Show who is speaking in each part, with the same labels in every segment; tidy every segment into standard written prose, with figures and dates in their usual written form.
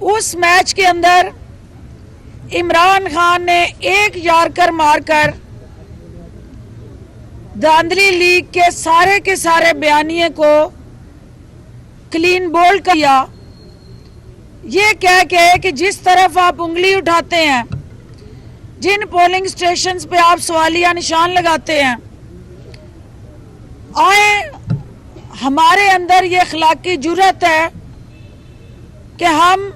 Speaker 1: उस मैच के अंदर इमरान खान ने एक यॉर्कर मारकर धांधली लीग के सारे बयानिए को क्लीन बोल्ड किया, ये कह के कि जिस तरफ आप उंगली उठाते हैं, जिन पोलिंग स्टेशंस पे आप सवालिया निशान लगाते हैं, आए हमारे अंदर ये अखलाकी जुर्रत है कि हम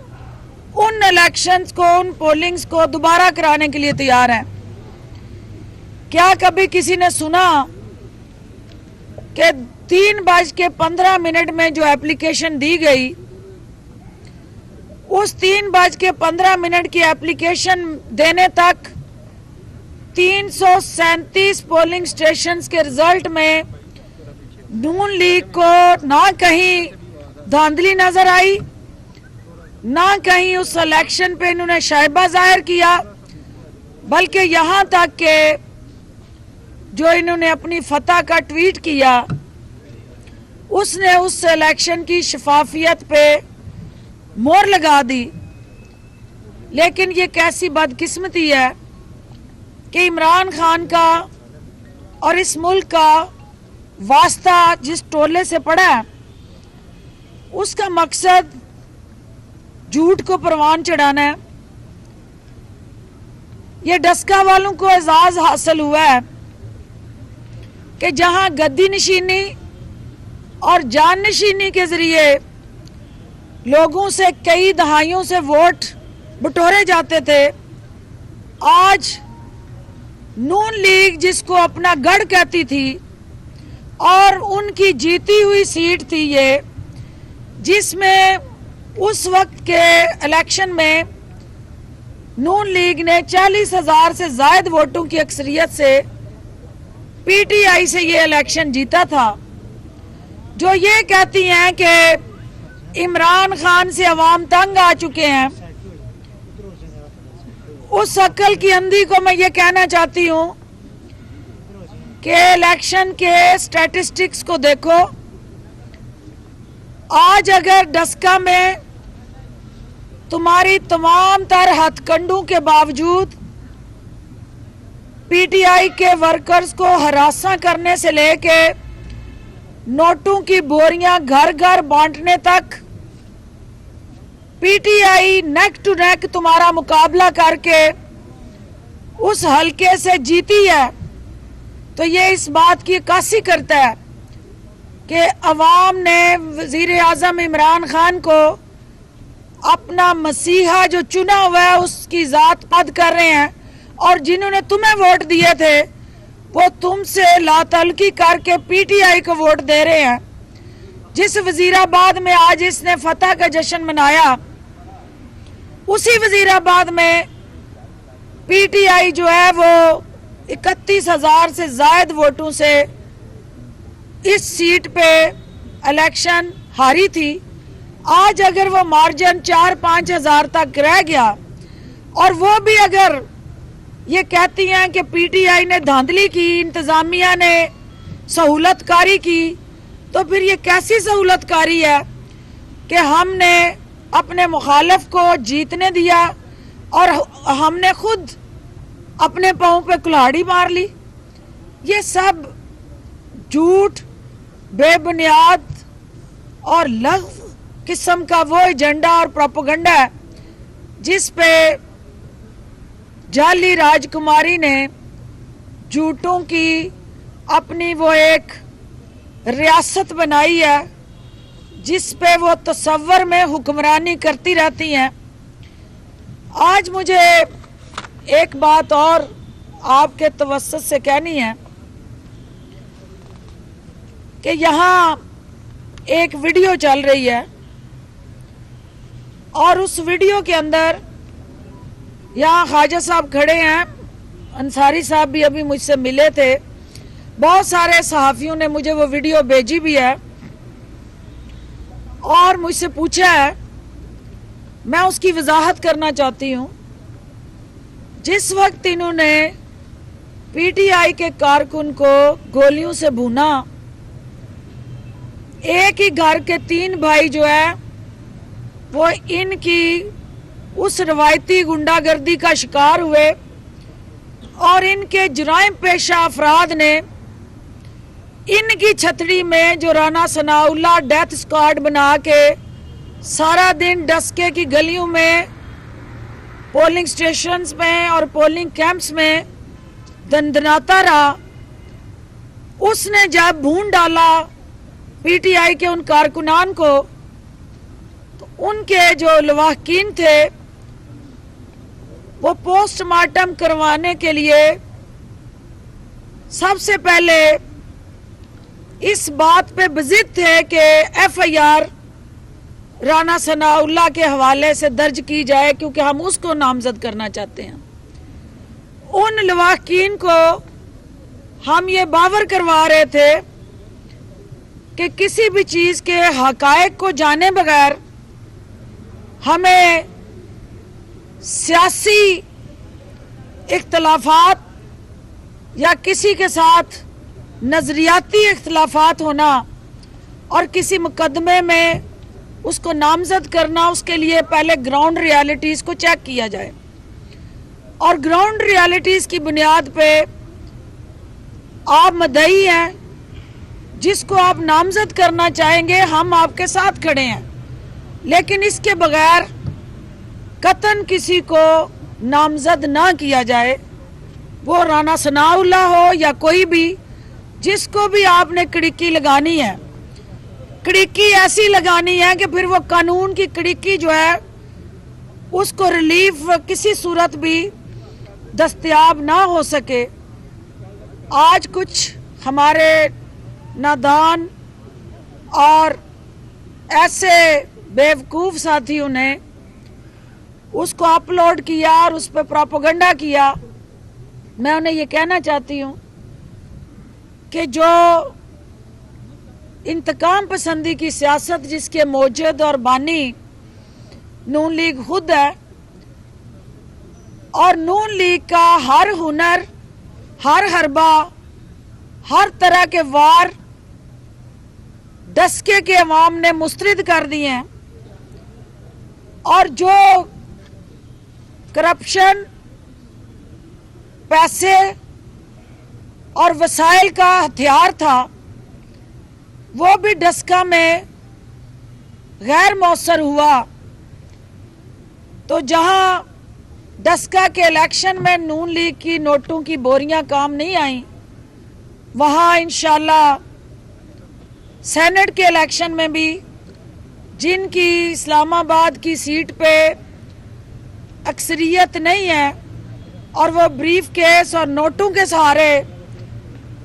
Speaker 1: उन इलेक्शंस को, उन पोलिंग्स को दोबारा कराने के लिए तैयार हैं। क्या कभी किसी ने सुना कि 3:15 में जो एप्लीकेशन दी गई, उस 3:15 की एप्लीकेशन देने तक 337 पोलिंग स्टेशंस के रिजल्ट में नून लीग को ना कहीं धांधली नजर आई, ना कहीं उस इलेक्शन पे इन्होंने शाइबा जाहिर किया, बल्कि यहां तक के जो इन्होंने अपनी फतह का ट्वीट किया, उसने उस इलेक्शन की शफाफियत पे मोहर लगा दी। लेकिन ये कैसी बदकिस्मती है कि इमरान खान का और इस मुल्क का वास्ता जिस टोले से पड़ा है, उसका मकसद झूठ को परवान चढ़ाना है। ये डस्का वालों को एजाज हासिल हुआ है कि जहां गद्दी नशीनी और जान नशीनी के जरिए लोगों से कई दहाइयों से वोट बटोरे जाते थे, आज नून लीग जिसको अपना गढ़ कहती थी और उनकी जीती हुई सीट थी ये, जिसमें उस वक्त के इलेक्शन में नून लीग ने 40,000 से ज्यादा वोटों की अक्सरियत से पीटीआई से ये इलेक्शन जीता था, जो ये कहती हैं कि इमरान खान से अवाम तंग आ चुके हैं। उस अक्ल की अंधी को मैं ये कहना चाहती हूं कि इलेक्शन के स्टैटिस्टिक्स को देखो। आज अगर डस्का में तुम्हारी तमाम तर हथकंडों के बावजूद पीटीआई के वर्कर्स को हरासा करने से लेके नोटों की बोरियां घर घर बांटने तक पीटीआई नेक टू नेक तुम्हारा मुकाबला करके उस हलके से जीती है, तो ये इस बात की अक्कासी करता है कि अवाम ने वजीर आजम इमरान खान को अपना मसीहा जो चुना हुआ है उसकी जात पद कर रहे हैं, और जिन्होंने तुम्हें वोट दिए थे वो तुमसे लातल्की करके पीटीआई को वोट दे रहे हैं। जिस वजीराबाद में आज इसने फतह का जश्न मनाया, उसी वजीराबाद में पीटीआई जो है वो 31,000 से ज्यादा वोटों से इस सीट पे इलेक्शन हारी थी। आज अगर वो मार्जिन 4-5 हजार तक रह गया और वो भी अगर ये कहती हैं कि पीटीआई ने धांधली की, इंतजामिया ने सहूलतकारी की, तो फिर ये कैसी सहूलतकारी है कि हमने अपने मुखालिफ को जीतने दिया और हमने खुद अपने पांव पे कुल्हाड़ी मार ली। ये सब झूठ, बेबुनियाद और लग़्व किस्म का वो एजेंडा और प्रोपेगेंडा है जिस पे जाली राजकुमारी ने झूठों की अपनी वो एक रियासत बनाई है, जिस पे वो तसव्वुर में हुक्मरानी करती रहती हैं। आज मुझे एक बात और आपके तवस्सुत से कहनी है कि यहाँ एक वीडियो चल रही है और उस वीडियो के अंदर यहाँ ख्वाजा साहब खड़े हैं, अंसारी साहब भी अभी मुझसे मिले थे, बहुत सारे सहाफ़ियों ने मुझे वो वीडियो भेजी भी है और मुझसे पूछा है। मैं उसकी वजाहत करना चाहती हूँ। जिस वक्त इन्होंने पीटीआई के कारकुन को गोलियों से भूना, एक ही घर के 3 भाई जो है वो इनकी उस रवायती गुंडागर्दी का शिकार हुए और इनके जुराइम पेशा अफराद ने इनकी छतरी में जो राना सनाउल्लाह डेथ स्क्वाड बना के सारा दिन डस्के की गलियों में, पोलिंग स्टेशंस में और पोलिंग कैंप्स में दंदनाता रहा, उसने जब भून डाला पीटीआई के उन कारकुनान को, तो उनके जो लवाहकीन थे वो पोस्टमार्टम करवाने के लिए सबसे पहले इस बात पे बजिद थे कि एफआईआर राना सनाउल्लाह के हवाले से दर्ज की जाए, क्योंकि हम उसको नामजद करना चाहते हैं। उन लवाहकीन को हम ये बावर करवा रहे थे कि किसी भी चीज के हकायक को जाने बगैर हमें सियासी इख्तलाफात या किसी के साथ नजरियाती इख्तलाफात होना और किसी मुकदमे में उसको नामजद करना, उसके लिए पहले ग्राउंड रियलिटीज को चेक किया जाए और ग्राउंड रियलिटीज की बुनियाद पे आप मदई हैं, जिसको आप नामजद करना चाहेंगे हम आपके साथ खड़े हैं, लेकिन इसके बगैर कतन किसी को नामजद ना किया जाए, वो राना सनाउल्लाह हो या कोई भी, जिसको भी आपने कड़िकी लगानी है, कड़िकी ऐसी लगानी है कि फिर वो कानून की कड़िकी जो है उसको रिलीफ किसी सूरत भी दस्तयाब ना हो सके। आज कुछ हमारे नादान और ऐसे बेवकूफ़ साथियों ने उसको अपलोड किया और उस पर प्रोपेगेंडा किया। मैं उन्हें ये कहना चाहती हूँ कि जो इंतकाम पसंदी की सियासत जिसके मौजूद और बानी नून लीग खुद है, और नून लीग का हर हुनर, हर हरबा, हर तरह के वार डस्के के अवाम ने मुस्तरद कर दिए हैं, और जो करप्शन, पैसे और वसाइल का हथियार था वो भी डस्का में गैर मौसर हुआ। तो जहां डस्का के इलेक्शन में नून लीग की नोटों की बोरियां काम नहीं आई, वहां इंशाल्लाह सेनेट के इलेक्शन में भी जिनकी इस्लामाबाद की सीट पे अक्सरियत नहीं है और वो ब्रीफ केस और नोटों के सहारे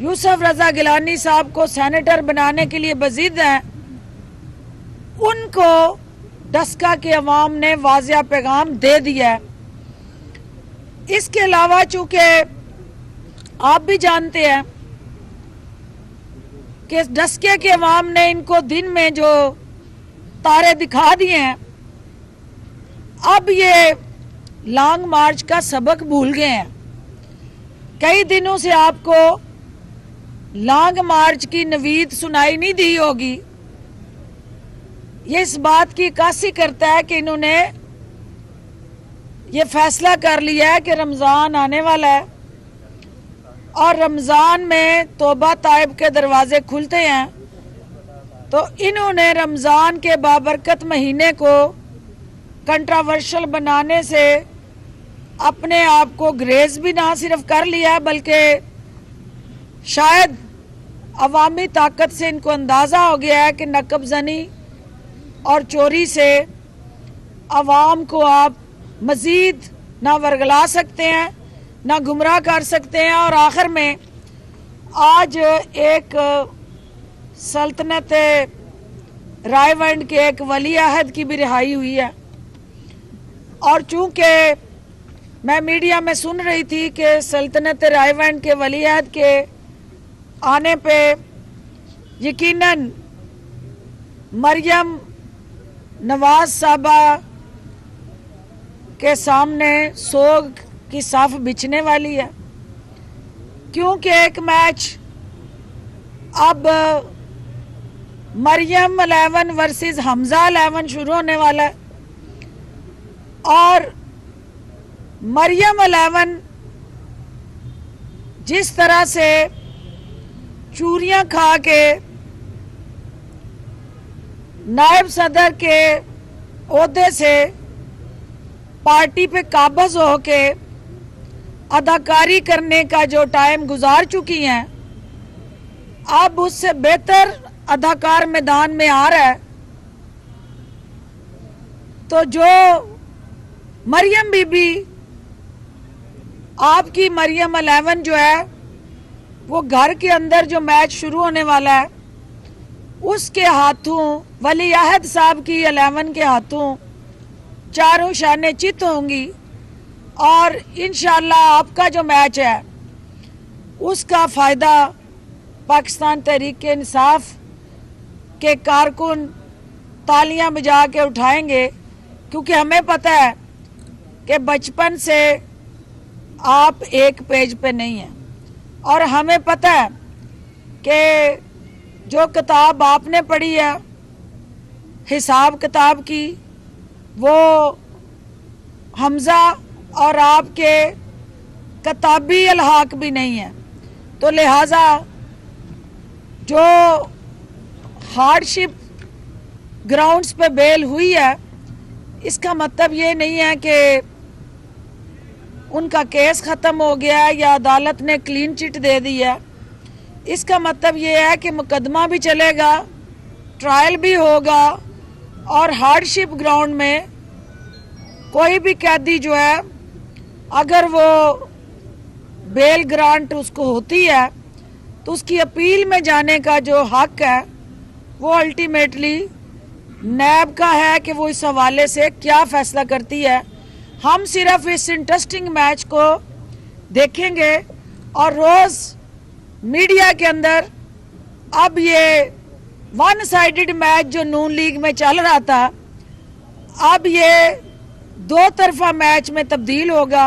Speaker 1: यूसुफ रजा गिलानी साहब को सेनेटर बनाने के लिए बजीद हैं, उनको डस्का के अवाम ने वाजिया पैगाम दे दिया है। इसके अलावा चूंकि आप भी जानते हैं कि डस्के के अवाम ने इनको दिन में जो तारे दिखा दिए हैं, अब ये लॉन्ग मार्च का सबक भूल गए हैं। कई दिनों से आपको लॉन्ग मार्च की नवीद सुनाई नहीं दी होगी। ये इस बात की अक्कासी करता है कि इन्होंने ये फैसला कर लिया है कि रमज़ान आने वाला है और रमज़ान में तौबा ताइब के दरवाजे खुलते हैं, तो इन्होंने रमज़ान के बाबरकत महीने को कंट्रोवर्शियल बनाने से अपने आप को ग्रेज भी ना सिर्फ कर लिया, बल्कि शायद अवामी ताकत से इनको अंदाज़ा हो गया है कि नकबजनी और चोरी से अवाम को आप मज़ीद ना वर्गला सकते हैं, ना गुमराह कर सकते हैं। और आखिर में आज एक सल्तनत रायवंड के एक वली अहद की भी रिहाई हुई है, और चूंकि मैं मीडिया में सुन रही थी कि सल्तनत रायवंड के वली अहद के आने पे यकीनन मरियम नवाज साहबा के सामने सोग की साफ बिछने वाली है, क्योंकि एक मैच अब मरियम 11 वर्सेस हमजा 11 शुरू होने वाला है। और मरियम 11 जिस तरह से चूरियां खा के नायब सदर के ओहदे से पार्टी पे काबज होके अदाकारी करने का जो टाइम गुजार चुकी हैं, अब उससे बेहतर अदाकार मैदान में आ रहा है। तो जो मरियम बीबी, आपकी मरियम 11 जो है, वो घर के अंदर जो मैच शुरू होने वाला है उसके हाथों, वली अहद साहब की 11 के हाथों चारों शाने चित होंगी और इंशाल्लाह आपका जो मैच है उसका फ़ायदा पाकिस्तान तहरीक इंसाफ के कारकुन तालियां बजा के उठाएंगे, क्योंकि हमें पता है कि बचपन से आप एक पेज पे नहीं हैं और हमें पता है कि जो किताब आपने पढ़ी है हिसाब किताब की, वो हमज़ा और आपके किताबी अलहाक भी नहीं है। तो लिहाजा जो हार्डशिप ग्राउंड्स पे बेल हुई है, इसका मतलब ये नहीं है कि उनका केस ख़त्म हो गया है या अदालत ने क्लीन चिट दे दी है। इसका मतलब ये है कि मुकदमा भी चलेगा, ट्रायल भी होगा और हार्डशिप ग्राउंड में कोई भी कैदी जो है, अगर वो बेल ग्रांट उसको होती है तो उसकी अपील में जाने का जो हक है वो अल्टीमेटली नैब का है कि वो इस हवाले से क्या फैसला करती है। हम सिर्फ इस इंटरेस्टिंग मैच को देखेंगे और रोज़ मीडिया के अंदर अब ये वन साइडेड मैच जो नून लीग में चल रहा था, अब ये दो तरफा मैच में तब्दील होगा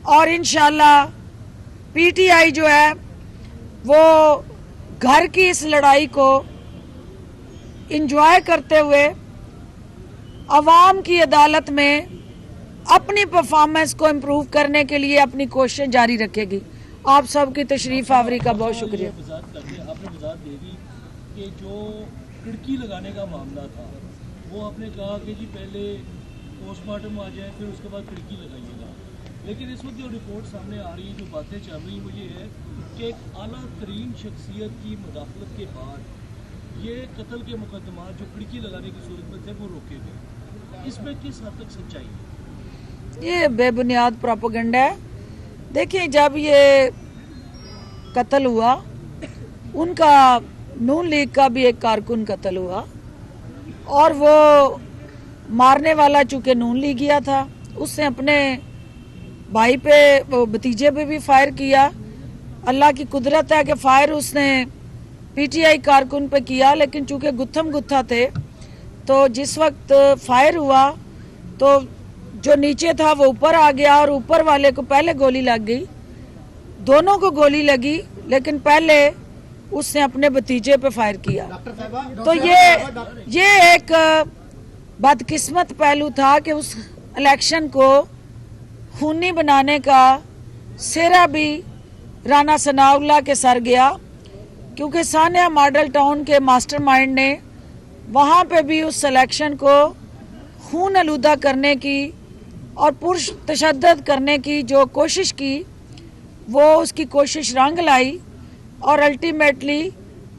Speaker 1: और इंशाल्लाह पीटीआई जो है वो घर की इस लड़ाई को इंजॉय करते हुए अवाम की अदालत में अपनी परफॉर्मेंस को इम्प्रूव करने के लिए अपनी कोशिश जारी रखेगी। आप सबकी तशरीफ आवरी का बहुत शुक्रिया।
Speaker 2: आपने वजाहत दे दी कि जो खिड़की लगाने का मामला था वो आपने कहा कि जी पहले पोस्टमार्टम आ जाए फिर उसके बाद खिड़की लगाइएगा, लेकिन इस वक्त जो रिपोर्ट सामने आ रही है, जो बातें चल रही वो ये है कि एक आला तरीन शख्सियत की मुदाखलत के बाद ये कत्ल के मुकदमा जो खिड़की लगाने की सूरत में थे वो रोके गए। इसमें किस हद तक सच्चाई है?
Speaker 1: ये बेबुनियाद प्रोपेगेंडा है। देखिए, जब ये कत्ल हुआ, उनका नून लीग का भी एक कारकुन कत्ल हुआ और वो मारने वाला चूँकि नून लीगिया था, उसने अपने भाई पे, वो भतीजे पे भी फायर किया। अल्लाह की कुदरत है कि फायर उसने पीटीआई कारकुन पे किया, लेकिन चूँकि गुत्थम गुत्था थे तो जिस वक्त फायर हुआ तो जो नीचे था वो ऊपर आ गया और ऊपर वाले को पहले गोली लग गई। दोनों को गोली लगी, लेकिन पहले उसने अपने भतीजे पे फायर किया। तो ये एक बदकिस्मत पहलू था कि उस इलेक्शन को खूनी बनाने का सेरा भी राना सनाउल्लाह के सर गया, क्योंकि सानिया मॉडल टाउन के मास्टरमाइंड ने वहाँ पे भी उस इलेक्शन को खून आलूदा करने की और पुरुष तशद्दुद करने की जो कोशिश की, वो उसकी कोशिश रंग लाई और अल्टीमेटली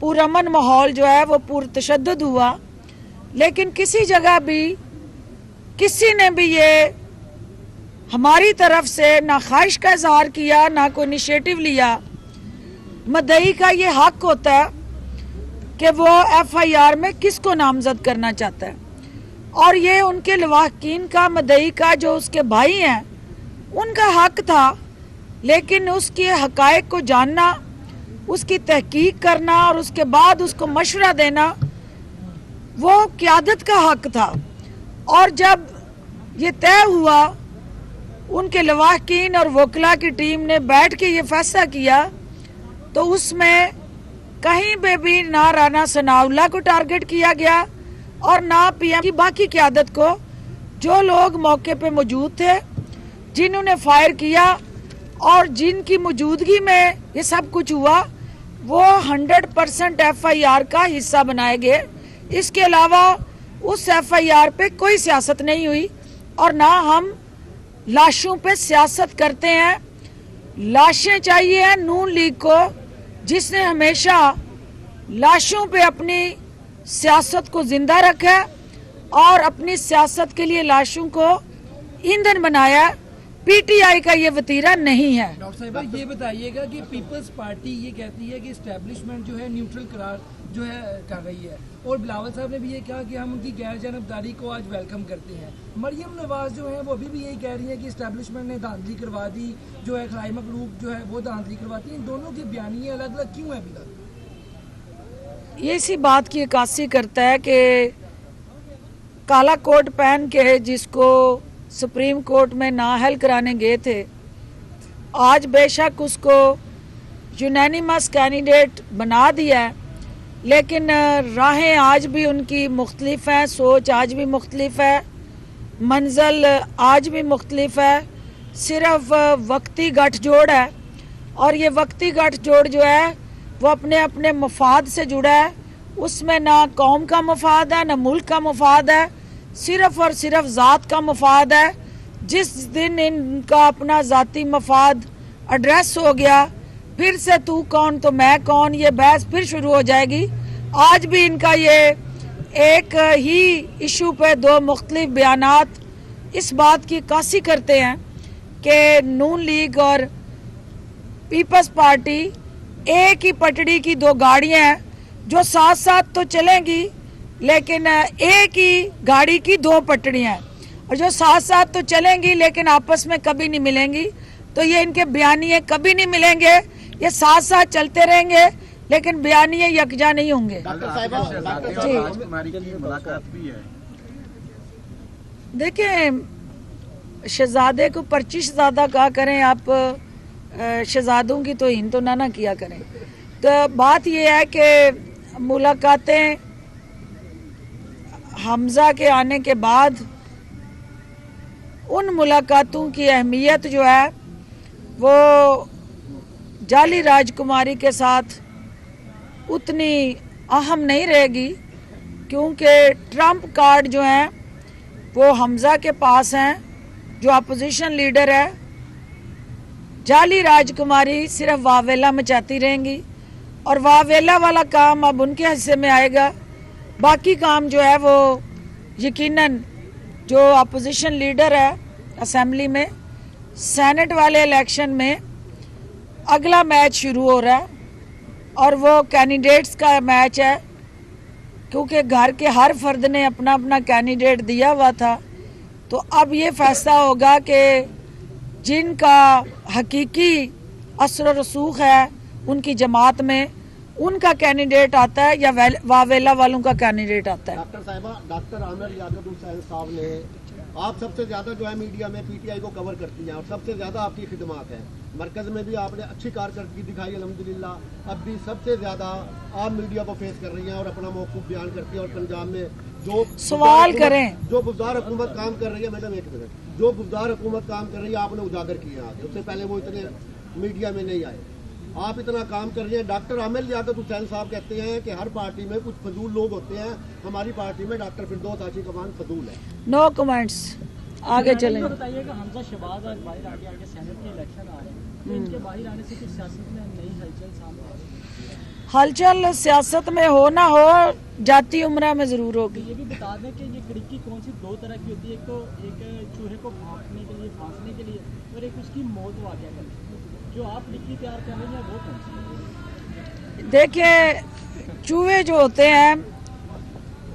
Speaker 1: पुरअमन माहौल जो है वो पुरतशद्दुद हुआ। लेकिन किसी जगह भी किसी ने भी ये हमारी तरफ से ना ख्वाहिश का इजहार किया, ना कोई इनिशिएटिव लिया। मदई का ये हक होता है कि वो एफआईआर में किसको नामजद करना चाहता है, और ये उनके लवाहकीन का, मदई का, जो उसके भाई हैं, उनका हक था। लेकिन उसके हकायक को जानना, उसकी तहकीक करना और उसके बाद उसको मशवरा देना, वो क़यादत का हक था। और जब ये तय हुआ, उनके लवाहकीन और वकला की टीम ने बैठ के ये फैसला किया, तो उसमें कहीं पे भी ना राना सनाउल्लाह को टारगेट किया गया और ना पीएम की बाकी क़यादत को जो लोग मौके पे मौजूद थे, जिन्होंने फायर किया और जिनकी मौजूदगी में ये सब कुछ हुआ, वो 100% FIR का हिस्सा बनाए गए। इसके अलावा उस FIR पे कोई सियासत नहीं हुई और ना हम लाशों पे सियासत करते हैं। लाशें चाहिए हैं नून लीग को, जिसने हमेशा लाशों पे अपनी सियासत को जिंदा रखा है और अपनी सियासत के लिए लाशों को ईंधन बनाया। PTI का ये वतीरा नहीं है।
Speaker 3: डॉक्टर साहिबा, ये बताइएगा कि पीपल्स पार्टी ये कहती है कि एस्टेब्लिशमेंट जो है न्यूट्रल करार जो है कर रही है, और बिलावल साहब ने भी ये कहा कि हम उनकी गैर जानबदारी को आज वेलकम करते हैं। मरियम नवाज जो है वो अभी भी यही कह रही है कि एस्टेब्लिशमेंट ने धांधली करवा दी, जो है खलाई मखलूक जो है वो धांधली करवाती है। इन दोनों की बयानियां अलग अलग क्यों है अभी तक?
Speaker 1: ये इसी बात की अक्कासी करता है कि काला कोट पहन के जिसको सुप्रीम कोर्ट में नाअहल कराने गए थे, आज बेशक उसको यूनानिमस कैंडिडेट बना दिया है, लेकिन राहें आज भी उनकी मुख्तलिफ हैं, सोच आज भी मुख्तलिफ है, मंजिल आज भी मुख्तलिफ है। सिर्फ वक्ती गठजोड़ है और ये वक्ती गठजोड़ जो है वो अपने अपने मफाद से जुड़ा है। उसमें ना कौम का मफाद है, ना मुल्क का मफाद है, सिर्फ और सिर्फ ज़ात का मफाद है। जिस दिन इनका अपना ज़ाती मफाद एड्रेस हो गया, फिर से तू कौन तो मैं कौन, ये बहस फिर शुरू हो जाएगी। आज भी इनका ये एक ही इशू पे दो मुख्तलिफ बयानात इस बात की अक्कासी करते हैं कि नून लीग और पीपल्स पार्टी एक ही पटड़ी की दो गाड़ियां हैं जो साथ साथ तो चलेंगी, लेकिन एक ही गाड़ी की दो पटड़ियां हैं, और जो साथ साथ तो चलेंगी लेकिन आपस में कभी नहीं मिलेंगी। तो ये इनके बयानिए कभी नहीं मिलेंगे, ये साथ साथ चलते रहेंगे लेकिन बयानिए यकजा नहीं होंगे। देखिए, शहजादे को पर्ची शहजादा कहा करें आप, शहजादों की तो हिन तो ना किया करें। तो बात यह है कि मुलाकातें हमजा के आने के बाद उन मुलाकातों की अहमियत जो है वो जाली राजकुमारी के साथ उतनी अहम नहीं रहेगी, क्योंकि ट्रम्प कार्ड जो हैं वो हमजा के पास हैं जो अपोजिशन लीडर है। जाली राजकुमारी सिर्फ वावेला मचाती रहेंगी और वावेला वाला काम अब उनके हिस्से में आएगा। बाकी काम जो है वो यकीनन जो अपोजिशन लीडर है असेंबली में, सेनेट वाले इलेक्शन में अगला मैच शुरू हो रहा है और वो कैंडिडेट्स का मैच है, क्योंकि घर के हर फर्द ने अपना अपना कैंडिडेट दिया हुआ था। तो अब ये फैसला होगा कि जिनका हकीकी असर रसूख है उनकी जमात में, उनका कैंडिडेट आता है या वावेला वालों का कैंडिडेट आता है।
Speaker 4: डॉक्टर साहिबा, डॉक्टर आमिर यादव हुसैन साहब ने, आप सबसे ज़्यादा जो है मीडिया में PTI को कवर करती हैं और सबसे ज़्यादा आपकी खिदमत है। मरकज़ में भी आपने अच्छी कारकर्दगी दिखाई अल्हम्दुलिल्लाह। अब भी सबसे ज़्यादा आप मीडिया को फेस कर रही हैं और अपना मौक़िफ़ बयान करती हैं। और पंजाब में जो
Speaker 1: सवाल करें,
Speaker 4: जो गुज़दार हुकूमत काम कर रही है, मैडम एक मिनट, जो गुज़दार हुकूमत काम कर रही है आपने उजागर किए आगे, उससे पहले वो इतने मीडिया में नहीं आए। आप इतना काम कर रही हैं। डॉक्टर आमिर यादव हुसैन साहब कहते हैं कि हर पार्टी में कुछ फजूल लोग होते हैं, हमारी पार्टी में डॉक्टर फिरदौस आशिक अमान फजूल है।
Speaker 1: नो कमेंट्स, आगे चलें।
Speaker 5: बताइएगा, हमजा शहबाज आज बाहर आगे सेनेट के इलेक्शन आ रहे हैं, तो इनके बाहर आने से कुछ सियासत में नई हलचल सामने आ रही है?
Speaker 1: हलचल सियासत में हो ना हो, जाती उम्र में जरूर होगी।
Speaker 5: ये भी बता दें कि ये खिड़की कौन सी दो तरह की होती है, एक तो एक चूहे को भांपने के लिए, फांसने के लिए, और एक उसकी मौत वाक़या करने के लिए। जो आप खिड़की तैयार कर रही हैं वो कौन सी?
Speaker 1: देखिए, चूहे जो होते हैं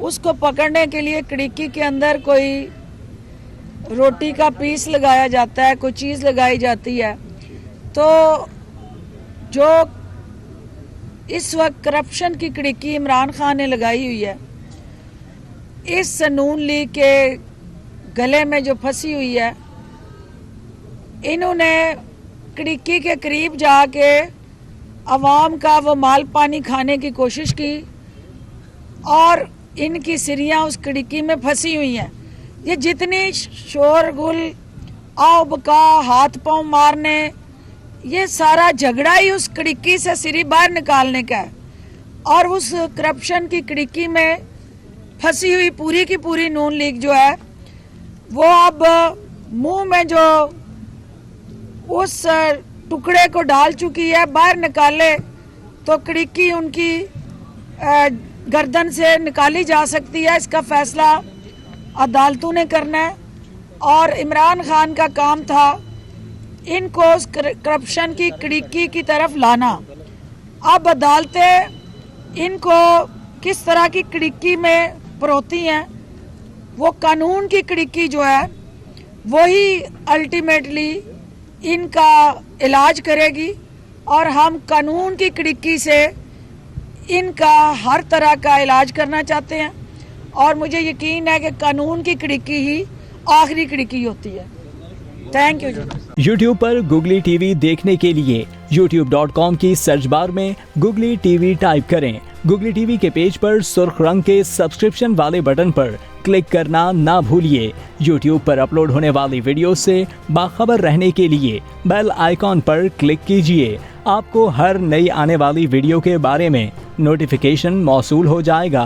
Speaker 1: उसको पकड़ने के लिए खिड़की के अंदर कोई रोटी का पीस लगाया जाता है, कोई चीज़ लगाई जाती है। तो जो इस वक्त करप्शन की खिड़की इमरान खान ने लगाई हुई है, इस नून लीग के गले में जो फंसी हुई है, इन्होंने खिड़की के करीब जाके अवाम का वो माल पानी खाने की कोशिश की और इनकी सिरियां उस खिड़की में फंसी हुई हैं। ये जितनी शोरगुल, आओ बका, हाथ पांव मारने, ये सारा झगड़ा ही उस कड़िक्की से सिरी बाहर निकालने का है। और उस करप्शन की कड़िक्की में फंसी हुई पूरी की पूरी नून लीग जो है वो अब मुंह में जो उस टुकड़े को डाल चुकी है, बाहर निकाले तो कड़िक्की उनकी गर्दन से निकाली जा सकती है। इसका फैसला अदालतों ने करना है। और इमरान खान का काम था इनको उस करप्शन की कड़िक्की की तरफ लाना। अब अदालतें इनको किस तरह की कड़िक्की में परोती हैं, वो कानून की कड़िक्की जो है वही अल्टीमेटली इनका इलाज करेगी। और हम कानून की कड़िक्की से इनका हर तरह का इलाज करना चाहते हैं। और मुझे यकीन है कि कानून की कड़िक्की ही आखिरी कड़िक्की होती है। Thank you ji.
Speaker 6: YouTube पर Googly TV देखने के लिए youtube.com की सर्च बार में Googly TV टाइप करें। Googly TV के पेज पर सुर्ख रंग के सब्सक्रिप्शन वाले बटन पर क्लिक करना ना भूलिए। YouTube पर अपलोड होने वाली वीडियो से बाखबर रहने के लिए बेल आइकॉन पर क्लिक कीजिए। आपको हर नई आने वाली वीडियो के बारे में नोटिफिकेशन मौसूल हो जाएगा।